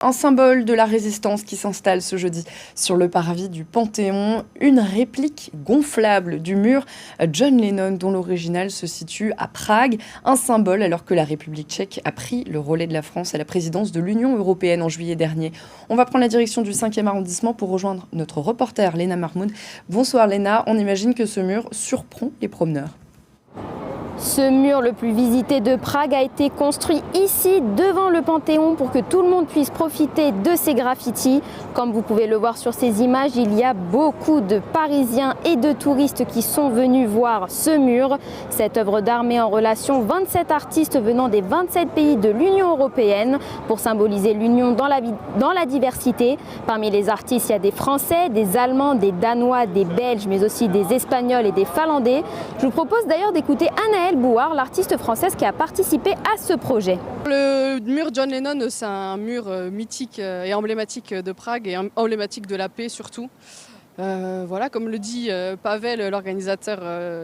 Un symbole de la résistance qui s'installe ce jeudi sur le parvis du Panthéon, une réplique gonflable du mur John Lennon dont l'original se situe à Prague, un symbole alors que la République tchèque a pris le relais de la France à la présidence de l'Union européenne en juillet dernier. On va prendre la direction du 5e arrondissement pour rejoindre notre reporter Léna Marmoud. Bonsoir Léna, on imagine que ce mur surprend les promeneurs. Ce mur le plus visité de Prague a été construit ici devant le Panthéon pour que tout le monde puisse profiter de ces graffitis. Comme vous pouvez le voir sur ces images, il y a beaucoup de Parisiens et de touristes qui sont venus voir ce mur. Cette œuvre d'art met en relation 27 artistes venant des 27 pays de l'Union européenne pour symboliser l'union dans la diversité. Parmi les artistes, il y a des Français, des Allemands, des Danois, des Belges, mais aussi des Espagnols et des Finlandais. Je vous propose d'ailleurs d'écouter Anaëlle Bouard, l'artiste française qui a participé à ce projet. Le mur John Lennon, c'est un mur mythique et emblématique de Prague et emblématique de la paix surtout. Voilà, comme le dit Pavel, l'organisateur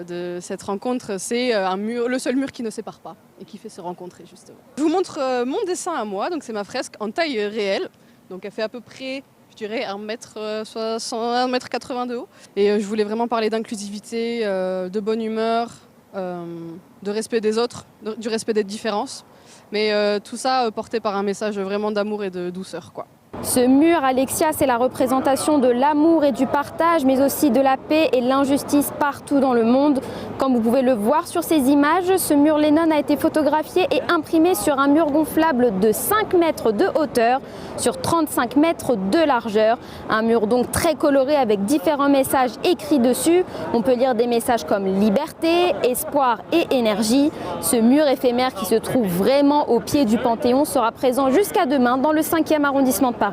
de cette rencontre, c'est le seul mur qui ne sépare pas et qui fait se rencontrer justement. Je vous montre mon dessin à moi, donc c'est ma fresque en taille réelle, donc elle fait à peu près, je dirais, 1m80 de haut. Et je voulais vraiment parler d'inclusivité, de bonne humeur, de respect des autres, du respect des différences, mais tout ça porté par un message vraiment d'amour et de douceur, quoi. Ce mur, Alexia, c'est la représentation de l'amour et du partage, mais aussi de la paix et l'injustice partout dans le monde. Comme vous pouvez le voir sur ces images, ce mur Lennon a été photographié et imprimé sur un mur gonflable de 5 mètres de hauteur sur 35 mètres de largeur. Un mur donc très coloré avec différents messages écrits dessus. On peut lire des messages comme liberté, espoir et énergie. Ce mur éphémère qui se trouve vraiment au pied du Panthéon sera présent jusqu'à demain dans le 5e arrondissement de Paris.